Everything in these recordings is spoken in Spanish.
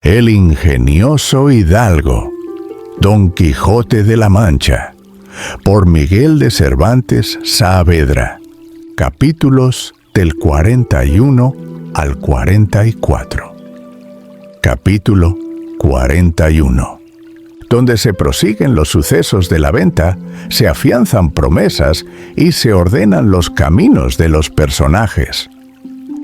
El ingenioso hidalgo, Don Quijote de la Mancha, por Miguel de Cervantes Saavedra. Capítulos del 41 al 44. Capítulo 41. Donde se prosiguen los sucesos de la venta, se afianzan promesas y se ordenan los caminos de los personajes.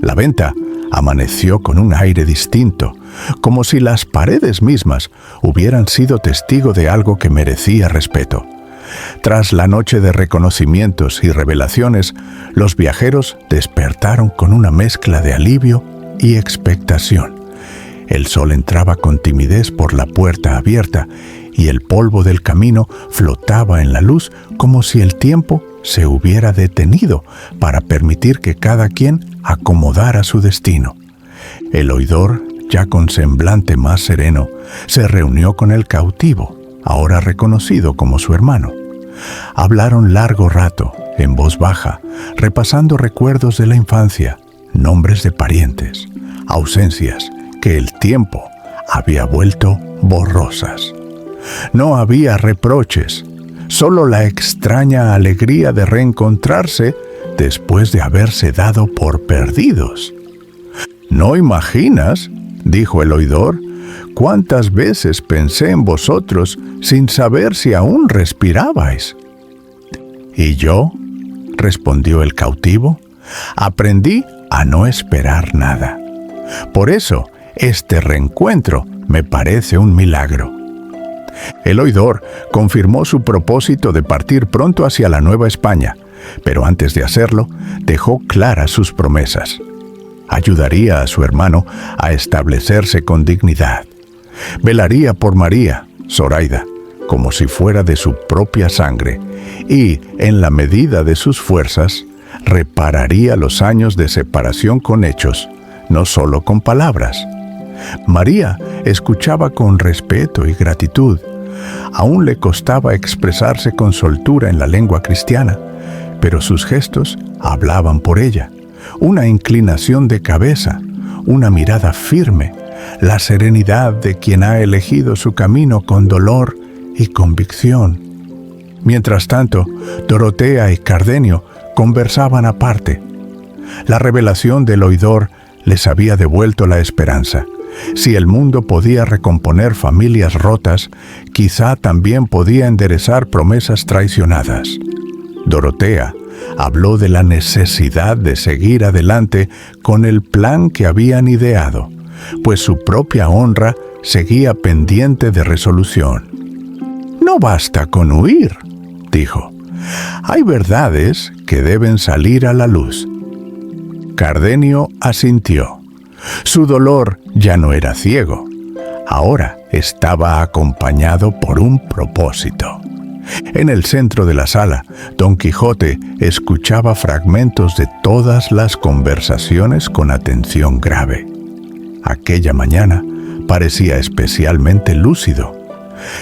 La venta amaneció con un aire distinto, como si las paredes mismas hubieran sido testigo de algo que merecía respeto. Tras la noche de reconocimientos y revelaciones, los viajeros despertaron con una mezcla de alivio y expectación. El sol entraba con timidez por la puerta abierta y el polvo del camino flotaba en la luz como si el tiempo se hubiera detenido para permitir que cada quien acomodara su destino. El oidor, ya con semblante más sereno, se reunió con el cautivo, ahora reconocido como su hermano. Hablaron largo rato, en voz baja, repasando recuerdos de la infancia, nombres de parientes, ausencias que el tiempo había vuelto borrosas. No había reproches, solo la extraña alegría de reencontrarse después de haberse dado por perdidos. «¿No imaginas?», dijo el oidor, «cuántas veces pensé en vosotros sin saber si aún respirabais». «¿Y yo?», respondió el cautivo, «aprendí a no esperar nada. Por eso, este reencuentro me parece un milagro». El oidor confirmó su propósito de partir pronto hacia la Nueva España, pero antes de hacerlo, dejó claras sus promesas. Ayudaría a su hermano a establecerse con dignidad. Velaría por María, Zoraida, como si fuera de su propia sangre, y, en la medida de sus fuerzas, repararía los años de separación con hechos, no solo con palabras. María escuchaba con respeto y gratitud. Aún le costaba expresarse con soltura en la lengua cristiana, pero sus gestos hablaban por ella. Una inclinación de cabeza, una mirada firme, la serenidad de quien ha elegido su camino con dolor y convicción. Mientras tanto, Dorotea y Cardenio conversaban aparte. La revelación del oidor les había devuelto la esperanza. Si el mundo podía recomponer familias rotas, quizá también podía enderezar promesas traicionadas. Dorotea habló de la necesidad de seguir adelante con el plan que habían ideado, pues su propia honra seguía pendiente de resolución. «No basta con huir», dijo. «Hay verdades que deben salir a la luz». Cardenio asintió. Su dolor ya no era ciego, ahora estaba acompañado por un propósito. En el centro de la sala, Don Quijote escuchaba fragmentos de todas las conversaciones con atención grave. Aquella mañana parecía especialmente lúcido.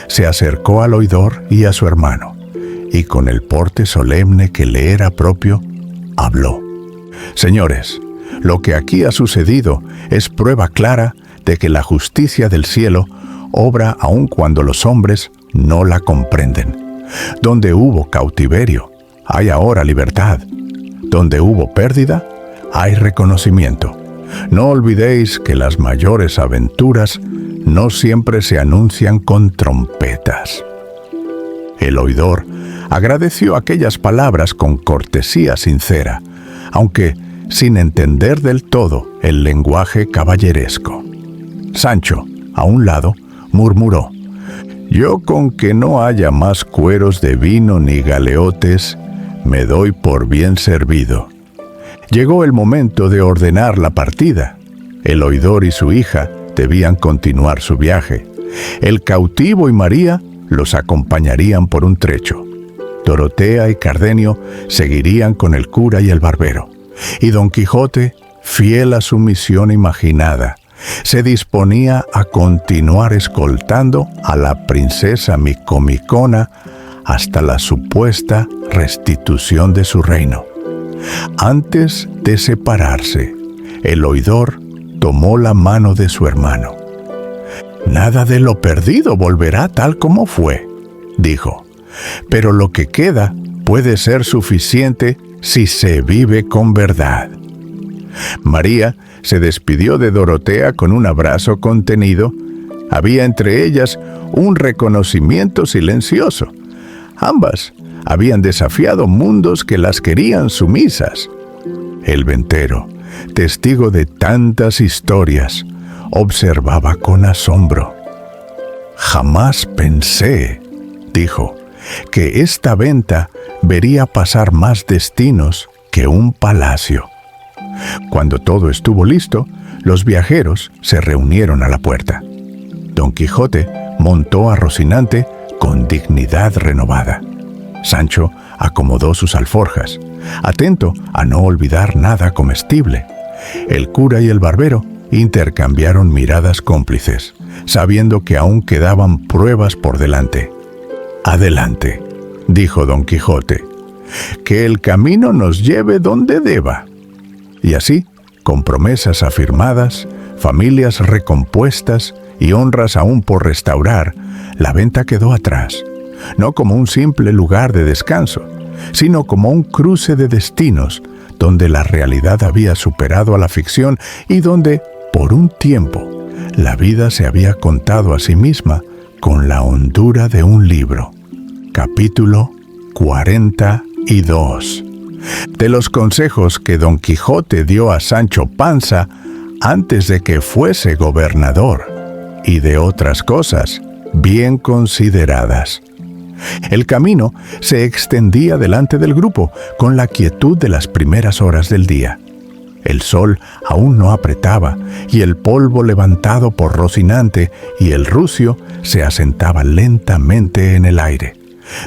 Se acercó al oidor y a su hermano, y con el porte solemne que le era propio, habló. «Señores, lo que aquí ha sucedido es prueba clara de que la justicia del cielo obra aun cuando los hombres no la comprenden. Donde hubo cautiverio, hay ahora libertad. Donde hubo pérdida, hay reconocimiento. No olvidéis que las mayores aventuras no siempre se anuncian con trompetas». El oidor agradeció aquellas palabras con cortesía sincera, aunque sin entender del todo el lenguaje caballeresco. Sancho, a un lado, murmuró: «Yo con que no haya más cueros de vino ni galeotes, me doy por bien servido». Llegó el momento de ordenar la partida. El oidor y su hija debían continuar su viaje. El cautivo y María los acompañarían por un trecho. Dorotea y Cardenio seguirían con el cura y el barbero. Y Don Quijote, fiel a su misión imaginada, se disponía a continuar escoltando a la princesa Micomicona hasta la supuesta restitución de su reino. Antes de separarse, el oidor tomó la mano de su hermano. Nada de lo perdido volverá tal como fue, dijo, pero lo que queda puede ser suficiente si se vive con verdad. María se despidió de Dorotea con un abrazo contenido. Había entre ellas un reconocimiento silencioso. Ambas habían desafiado mundos que las querían sumisas. El ventero, testigo de tantas historias, observaba con asombro. «Jamás pensé», dijo, «que esta venta vería pasar más destinos que un palacio». Cuando todo estuvo listo, los viajeros se reunieron a la puerta. Don Quijote montó a Rocinante con dignidad renovada. Sancho acomodó sus alforjas, atento a no olvidar nada comestible. El cura y el barbero intercambiaron miradas cómplices, sabiendo que aún quedaban pruebas por delante. «Adelante», dijo Don Quijote, «que el camino nos lleve donde deba». Y así, con promesas afirmadas, familias recompuestas y honras aún por restaurar, la venta quedó atrás, no como un simple lugar de descanso, sino como un cruce de destinos donde la realidad había superado a la ficción y donde, por un tiempo, la vida se había contado a sí misma con la hondura de un libro. Capítulo 42. De los consejos que Don Quijote dio a Sancho Panza antes de que fuese gobernador, y de otras cosas bien consideradas. El camino se extendía delante del grupo con la quietud de las primeras horas del día. El sol aún no apretaba, y el polvo levantado por Rocinante y el rucio se asentaba lentamente en el aire.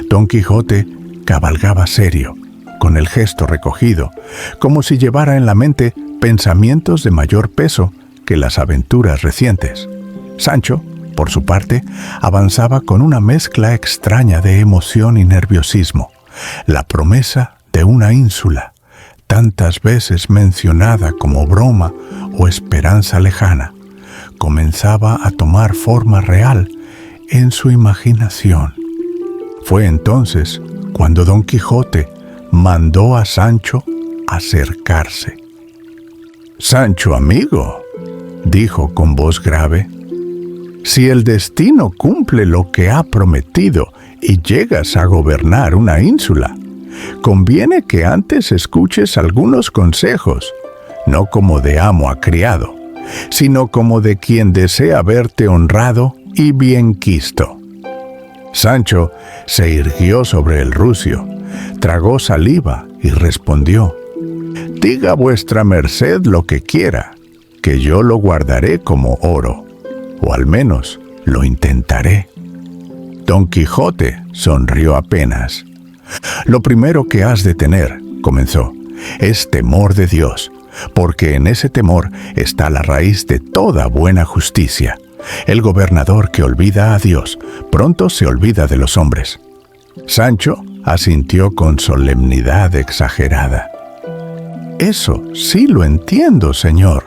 Don Quijote cabalgaba serio, con el gesto recogido, como si llevara en la mente pensamientos de mayor peso que las aventuras recientes. Sancho, por su parte, avanzaba con una mezcla extraña de emoción y nerviosismo, la promesa de una ínsula, tantas veces mencionada como broma o esperanza lejana, comenzaba a tomar forma real en su imaginación. Fue entonces cuando Don Quijote mandó a Sancho acercarse. «Sancho, amigo», dijo con voz grave, «si el destino cumple lo que ha prometido y llegas a gobernar una ínsula, conviene que antes escuches algunos consejos, no como de amo a criado, sino como de quien desea verte honrado y bien quisto». Sancho se irguió sobre el rucio, tragó saliva y respondió: «Diga vuestra merced lo que quiera, que yo lo guardaré como oro, o al menos lo intentaré». Don Quijote sonrió apenas. «Lo primero que has de tener», comenzó, «es temor de Dios, porque en ese temor está la raíz de toda buena justicia. El gobernador que olvida a Dios, pronto se olvida de los hombres». Sancho asintió con solemnidad exagerada. «Eso sí lo entiendo, señor».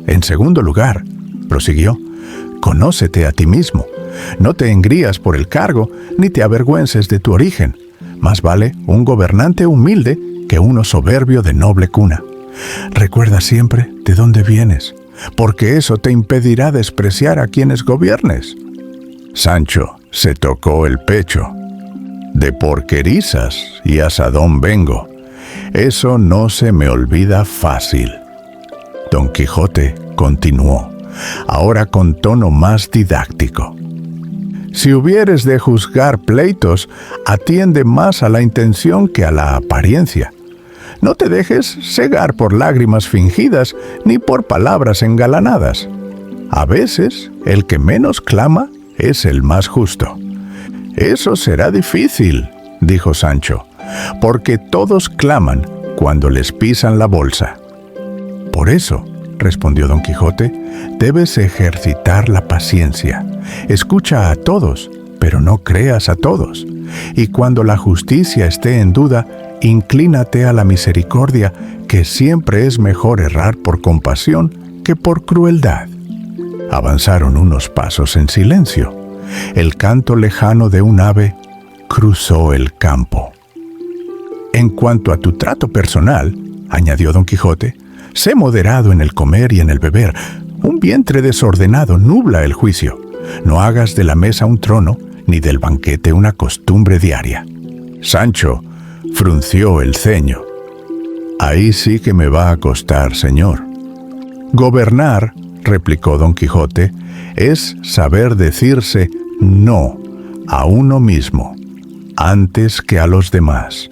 «En segundo lugar», prosiguió, «conócete a ti mismo. No te engrías por el cargo, ni te avergüences de tu origen. Más vale un gobernante humilde que uno soberbio de noble cuna. Recuerda siempre de dónde vienes, porque eso te impedirá despreciar a quienes gobiernes». Sancho se tocó el pecho. «De Porquerizas y Asadón vengo. Eso no se me olvida fácil». Don Quijote continuó, ahora con tono más didáctico: «Si hubieres de juzgar pleitos, atiende más a la intención que a la apariencia. No te dejes cegar por lágrimas fingidas ni por palabras engalanadas. A veces, el que menos clama es el más justo». «Eso será difícil», dijo Sancho, «porque todos claman cuando les pisan la bolsa». «Por eso», respondió Don Quijote, «debes ejercitar la paciencia. Escucha a todos, pero no creas a todos. Y cuando la justicia esté en duda, inclínate a la misericordia, que siempre es mejor errar por compasión que por crueldad». Avanzaron unos pasos en silencio. El canto lejano de un ave cruzó el campo. En cuanto a tu trato personal, añadió Don Quijote, sé moderado en el comer y en el beber. Un vientre desordenado nubla el juicio. No hagas de la mesa un trono, ni del banquete una costumbre diaria. Sancho frunció el ceño. Ahí sí que me va a costar, señor. Gobernar, replicó Don Quijote, es saber decirse no a uno mismo, antes que a los demás.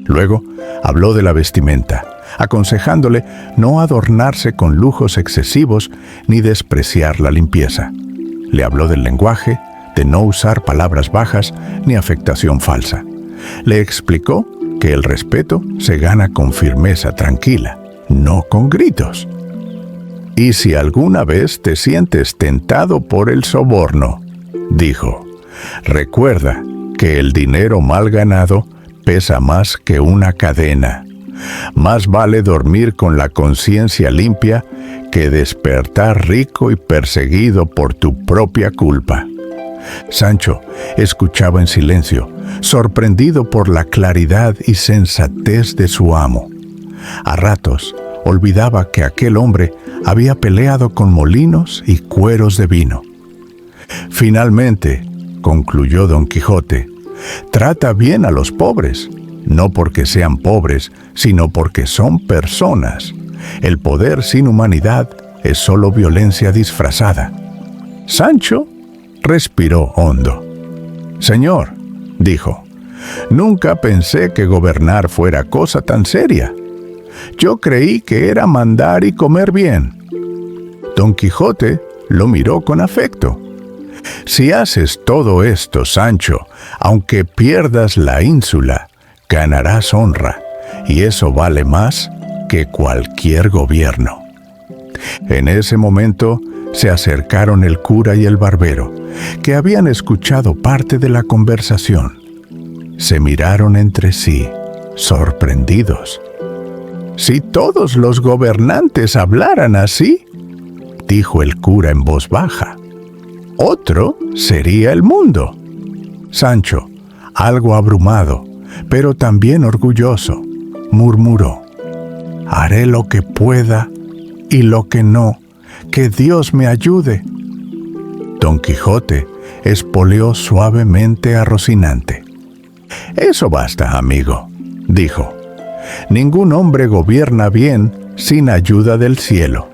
Luego habló de la vestimenta, aconsejándole no adornarse con lujos excesivos ni despreciar la limpieza. Le habló del lenguaje, de no usar palabras bajas ni afectación falsa. Le explicó que el respeto se gana con firmeza tranquila, no con gritos. Y si alguna vez te sientes tentado por el soborno, dijo, recuerda que el dinero mal ganado pesa más que una cadena. Más vale dormir con la conciencia limpia que despertar rico y perseguido por tu propia culpa. Sancho escuchaba en silencio, sorprendido por la claridad y sensatez de su amo. A ratos olvidaba que aquel hombre había peleado con molinos y cueros de vino. Finalmente, concluyó Don Quijote, trata bien a los pobres, no porque sean pobres, sino porque son personas. El poder sin humanidad es solo violencia disfrazada. Sancho respiró hondo. Señor, dijo, nunca pensé que gobernar fuera cosa tan seria. Yo creí que era mandar y comer bien. Don Quijote lo miró con afecto. Si haces todo esto, Sancho, aunque pierdas la ínsula, ganarás honra, y eso vale más que cualquier gobierno. En ese momento se acercaron el cura y el barbero, que habían escuchado parte de la conversación. Se miraron entre sí, sorprendidos. Si todos los gobernantes hablaran así, dijo el cura en voz baja, otro sería el mundo. Sancho, algo abrumado, pero también orgulloso, murmuró, haré lo que pueda y lo que no, que Dios me ayude. Don Quijote espoleó suavemente a Rocinante. Eso basta, amigo, dijo. Ningún hombre gobierna bien sin ayuda del cielo.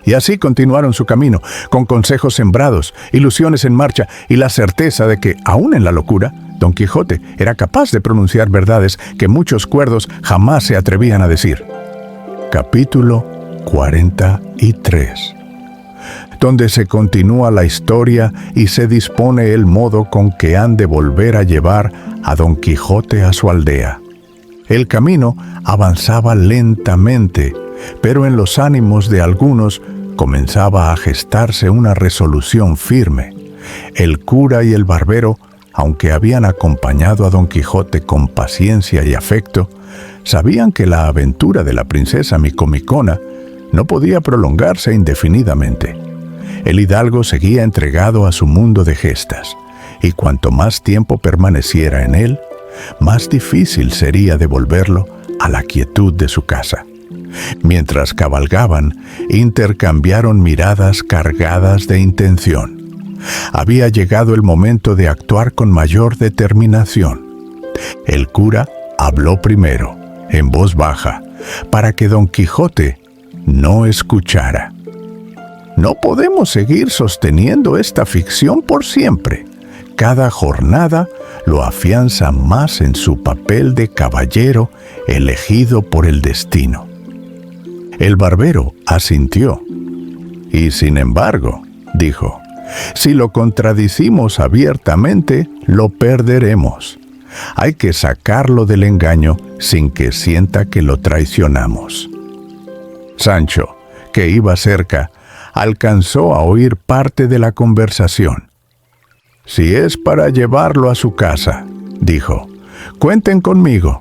Y así continuaron su camino, con consejos sembrados, ilusiones en marcha y la certeza de que, aún en la locura, Don Quijote era capaz de pronunciar verdades que muchos cuerdos jamás se atrevían a decir. Capítulo 43, donde se continúa la historia y se dispone el modo con que han de volver a llevar a Don Quijote a su aldea. El camino avanzaba lentamente, pero en los ánimos de algunos comenzaba a gestarse una resolución firme. El cura y el barbero, aunque habían acompañado a Don Quijote con paciencia y afecto, sabían que la aventura de la princesa Micomicona no podía prolongarse indefinidamente. El hidalgo seguía entregado a su mundo de gestas, y cuanto más tiempo permaneciera en él, más difícil sería devolverlo a la quietud de su casa. Mientras cabalgaban, intercambiaron miradas cargadas de intención. Había llegado el momento de actuar con mayor determinación. El cura habló primero, en voz baja, para que Don Quijote no escuchara. No podemos seguir sosteniendo esta ficción por siempre. Cada jornada lo afianza más en su papel de caballero elegido por el destino. El barbero asintió. Y sin embargo, dijo, si lo contradicimos abiertamente, lo perderemos. Hay que sacarlo del engaño sin que sienta que lo traicionamos. Sancho, que iba cerca, alcanzó a oír parte de la conversación. Si es para llevarlo a su casa, dijo, cuenten conmigo.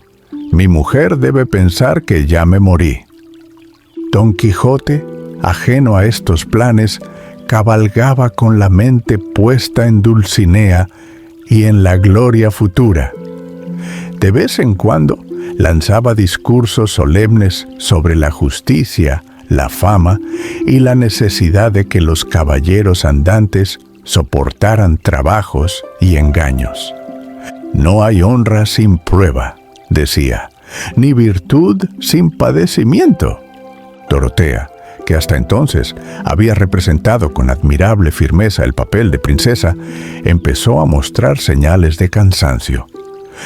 Mi mujer debe pensar que ya me morí. Don Quijote ajeno a estos planes, cabalgaba con la mente puesta en Dulcinea y en la gloria futura. De vez en cuando lanzaba discursos solemnes sobre la justicia, la fama y la necesidad de que los caballeros andantes soportaran trabajos y engaños. No hay honra sin prueba, decía, ni virtud sin padecimiento. Dorotea, que hasta entonces había representado con admirable firmeza el papel de princesa, empezó a mostrar señales de cansancio.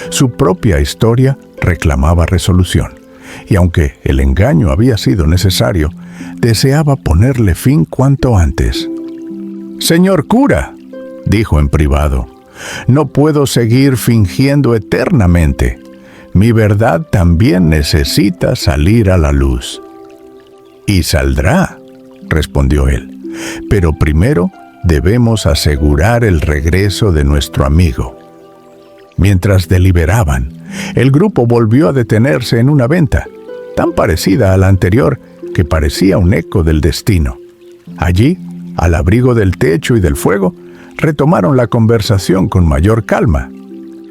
Su propia historia reclamaba resolución, y aunque el engaño había sido necesario, deseaba ponerle fin cuanto antes. «Señor cura», dijo en privado, «no puedo seguir fingiendo eternamente. Mi verdad también necesita salir a la luz». «Y saldrá», respondió él, «pero primero debemos asegurar el regreso de nuestro amigo». Mientras deliberaban, el grupo volvió a detenerse en una venta, tan parecida a la anterior que parecía un eco del destino. Allí, al abrigo del techo y del fuego, retomaron la conversación con mayor calma.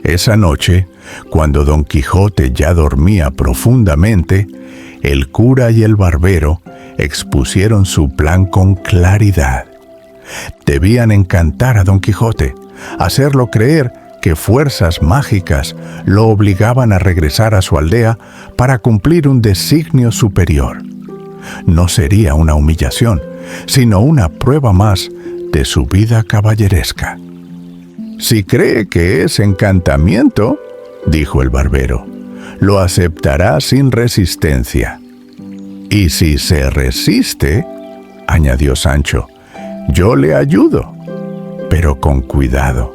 Esa noche, cuando Don Quijote ya dormía profundamente, el cura y el barbero expusieron su plan con claridad. Debían encantar a Don Quijote, hacerlo creer que fuerzas mágicas lo obligaban a regresar a su aldea para cumplir un designio superior. No sería una humillación, sino una prueba más de su vida caballeresca. «Si cree que es encantamiento», dijo el barbero, «lo aceptará sin resistencia. Y si se resiste», añadió Sancho, «yo le ayudo, pero con cuidado».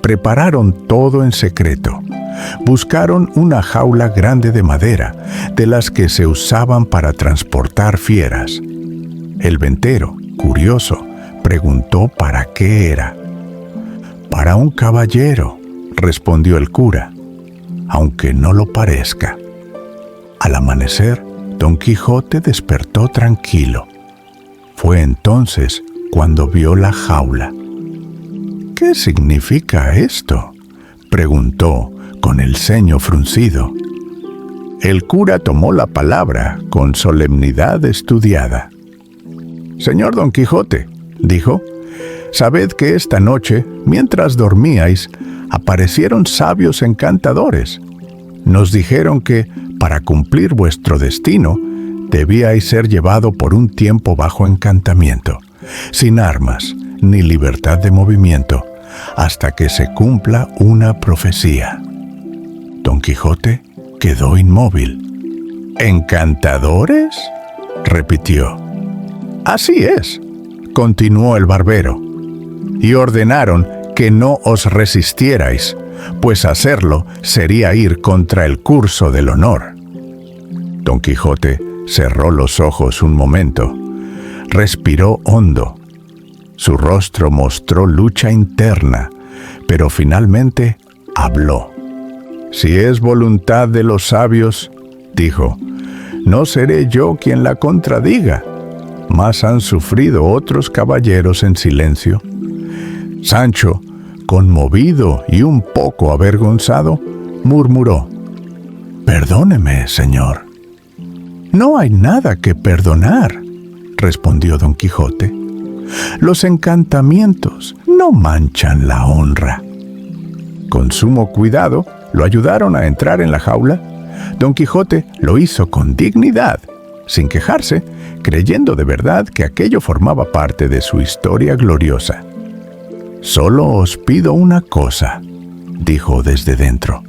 Prepararon todo en secreto. Buscaron una jaula grande de madera, de las que se usaban para transportar fieras. El ventero, curioso, preguntó para qué era. «Para un caballero», respondió el cura, «aunque no lo parezca». Al amanecer, Don Quijote despertó tranquilo. Fue entonces cuando vio la jaula. «¿Qué significa esto?», preguntó con el ceño fruncido. El cura tomó la palabra con solemnidad estudiada. «Señor Don Quijote», dijo, «sabed que esta noche, mientras dormíais, aparecieron sabios encantadores. Nos dijeron que, para cumplir vuestro destino, debíais ser llevado por un tiempo bajo encantamiento, sin armas ni libertad de movimiento, hasta que se cumpla una profecía». Don Quijote quedó inmóvil. «¿Encantadores?», repitió. «Así es», continuó el barbero, «y ordenaron que no os resistierais, pues hacerlo sería ir contra el curso del honor». Don Quijote cerró los ojos un momento, respiró hondo. Su rostro mostró lucha interna, pero finalmente habló. «Si es voluntad de los sabios», dijo, «no seré yo quien la contradiga, mas han sufrido otros caballeros en silencio». Sancho, conmovido y un poco avergonzado, murmuró: «Perdóneme, señor». «No hay nada que perdonar», respondió Don Quijote. «Los encantamientos no manchan la honra». Con sumo cuidado, lo ayudaron a entrar en la jaula. Don Quijote lo hizo con dignidad, sin quejarse, creyendo de verdad que aquello formaba parte de su historia gloriosa. «Solo os pido una cosa», dijo desde dentro,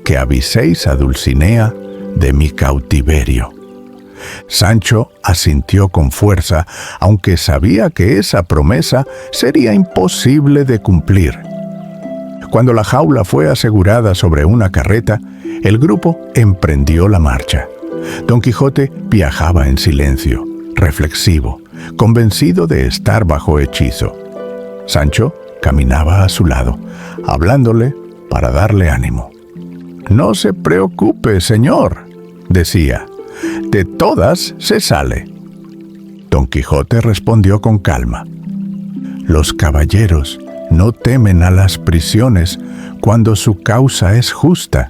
«que aviséis a Dulcinea de mi cautiverio». Sancho asintió con fuerza, aunque sabía que esa promesa sería imposible de cumplir. Cuando la jaula fue asegurada sobre una carreta, el grupo emprendió la marcha. Don Quijote viajaba en silencio, reflexivo, convencido de estar bajo hechizo. Sancho caminaba a su lado, hablándole para darle ánimo. «No se preocupe, señor», decía, «de todas se sale». Don Quijote respondió con calma: «Los caballeros no temen a las prisiones cuando su causa es justa».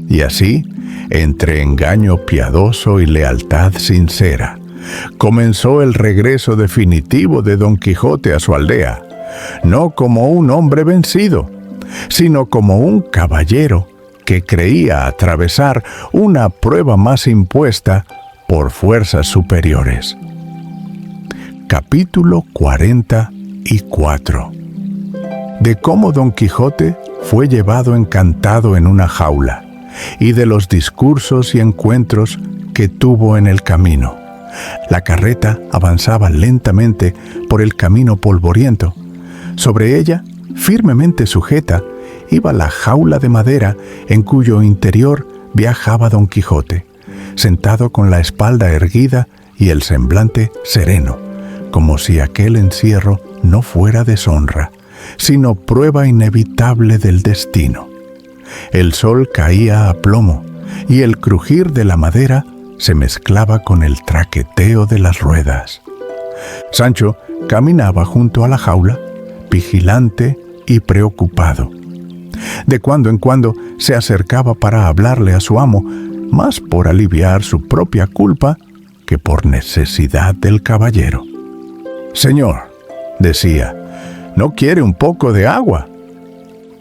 Y así, entre engaño piadoso y lealtad sincera, comenzó el regreso definitivo de Don Quijote a su aldea, no como un hombre vencido, sino como un caballero que creía atravesar una prueba más impuesta por fuerzas superiores. Capítulo 44. De cómo Don Quijote fue llevado encantado en una jaula, y de los discursos y encuentros que tuvo en el camino. La carreta avanzaba lentamente por el camino polvoriento. Sobre ella, firmemente sujeta, iba la jaula de madera en cuyo interior viajaba Don Quijote, sentado con la espalda erguida y el semblante sereno, como si aquel encierro no fuera deshonra, sino prueba inevitable del destino. El sol caía a plomo, y el crujir de la madera se mezclaba con el traqueteo de las ruedas. Sancho caminaba junto a la jaula, vigilante y preocupado. De cuando en cuando se acercaba para hablarle a su amo, más por aliviar su propia culpa que por necesidad del caballero. «Señor», decía, «¿no quiere un poco de agua?».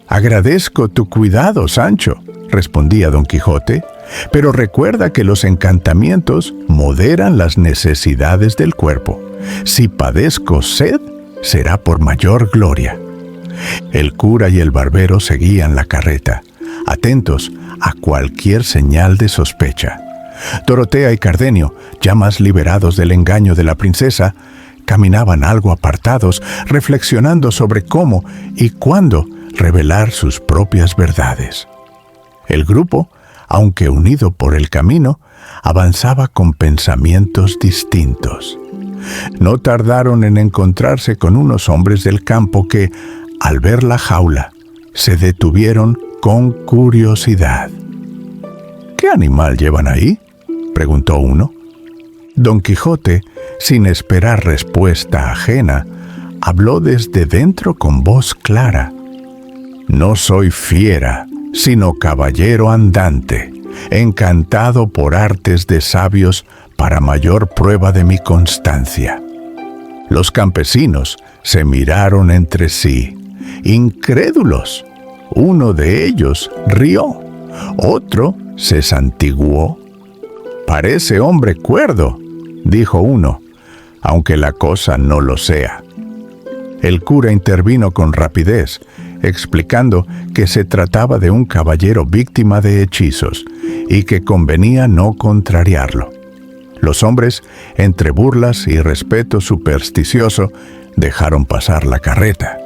«Agradezco tu cuidado, Sancho», respondía Don Quijote, «pero recuerda que los encantamientos moderan las necesidades del cuerpo. Si padezco sed, será por mayor gloria». El cura y el barbero seguían la carreta, atentos a cualquier señal de sospecha. Dorotea y Cardenio, ya más liberados del engaño de la princesa, caminaban algo apartados, reflexionando sobre cómo y cuándo revelar sus propias verdades. El grupo, aunque unido por el camino, avanzaba con pensamientos distintos. No tardaron en encontrarse con unos hombres del campo que, al ver la jaula, se detuvieron con curiosidad. «¿Qué animal llevan ahí?», preguntó uno. Don Quijote, sin esperar respuesta ajena, habló desde dentro con voz clara: «No soy fiera, sino caballero andante, encantado por artes de sabios para mayor prueba de mi constancia». Los campesinos se miraron entre sí, incrédulos. Uno de ellos rió, otro se santiguó. «Parece hombre cuerdo», dijo uno, «aunque la cosa no lo sea». El cura intervino con rapidez, explicando que se trataba de un caballero víctima de hechizos y que convenía no contrariarlo. Los hombres, entre burlas y respeto supersticioso, dejaron pasar la carreta.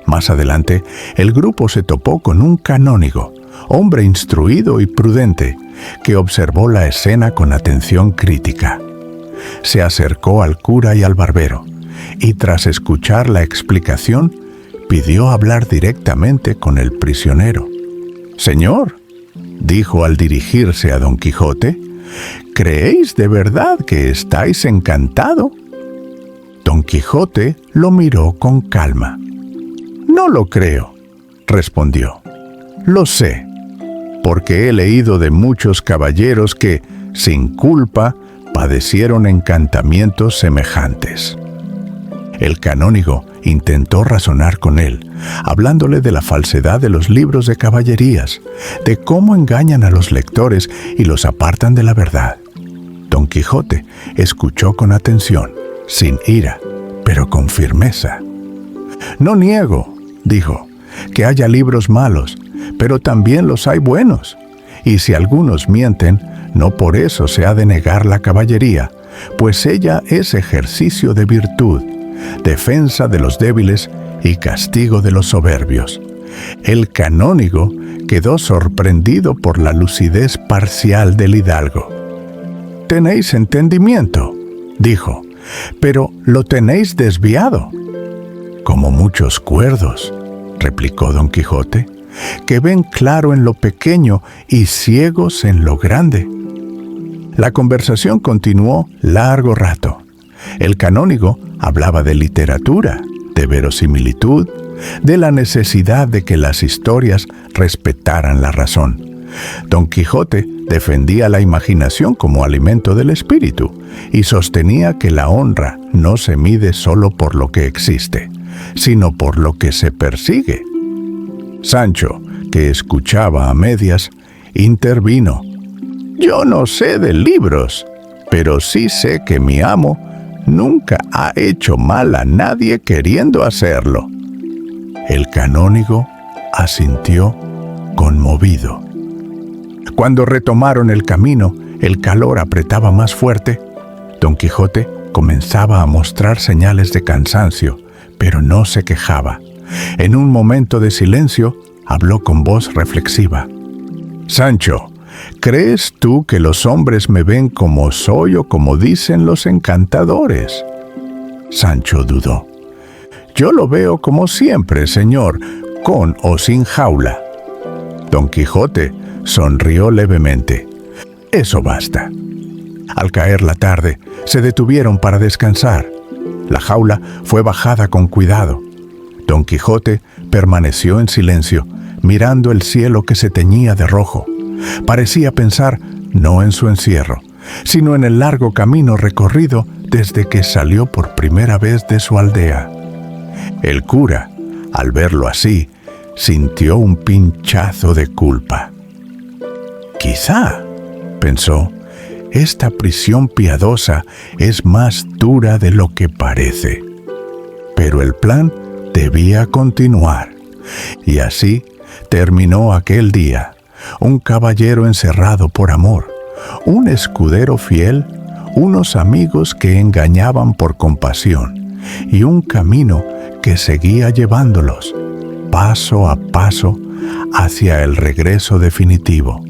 Más adelante, el grupo se topó con un canónigo, hombre instruido y prudente, que observó la escena con atención crítica. Se acercó al cura y al barbero, y tras escuchar la explicación, pidió hablar directamente con el prisionero. «Señor», dijo al dirigirse a Don Quijote, «¿creéis de verdad que estáis encantado?». Don Quijote lo miró con calma. «No lo creo», respondió. «Lo sé, porque he leído de muchos caballeros que, sin culpa, padecieron encantamientos semejantes». El canónigo intentó razonar con él, hablándole de la falsedad de los libros de caballerías, de cómo engañan a los lectores y los apartan de la verdad. Don Quijote escuchó con atención, sin ira, pero con firmeza. «No niego», dijo, «que haya libros malos, pero también los hay buenos. Y si algunos mienten, no por eso se ha de negar la caballería, pues ella es ejercicio de virtud, defensa de los débiles y castigo de los soberbios». El canónigo quedó sorprendido por la lucidez parcial del hidalgo. «Tenéis entendimiento», dijo, «pero lo tenéis desviado». «Como muchos cuerdos», replicó Don Quijote, «que ven claro en lo pequeño y ciegos en lo grande». La conversación continuó largo rato. El canónigo hablaba de literatura, de verosimilitud, de la necesidad de que las historias respetaran la razón. Don Quijote defendía la imaginación como alimento del espíritu y sostenía que la honra no se mide solo por lo que existe, sino por lo que se persigue. Sancho, que escuchaba a medias, intervino. Yo no sé de libros, pero sí sé que mi amo nunca ha hecho mal a nadie queriendo hacerlo. El canónigo asintió conmovido. Cuando retomaron el camino, el calor apretaba más fuerte. Don Quijote comenzaba a mostrar señales de cansancio, pero no se quejaba. En un momento de silencio, habló con voz reflexiva. Sancho, ¿crees tú que los hombres me ven como soy o como dicen los encantadores? Sancho dudó. Yo lo veo como siempre, señor, con o sin jaula. Don Quijote sonrió levemente. Eso basta. Al caer la tarde, se detuvieron para descansar. La jaula fue bajada con cuidado. Don Quijote permaneció en silencio, mirando el cielo que se teñía de rojo. Parecía pensar no en su encierro, sino en el largo camino recorrido desde que salió por primera vez de su aldea. El cura, al verlo así, sintió un pinchazo de culpa. Quizá, pensó, esta prisión piadosa es más dura de lo que parece. Pero el plan debía continuar. Y así terminó aquel día. Un caballero encerrado por amor, un escudero fiel, unos amigos que engañaban por compasión y un camino que seguía llevándolos, paso a paso, hacia el regreso definitivo.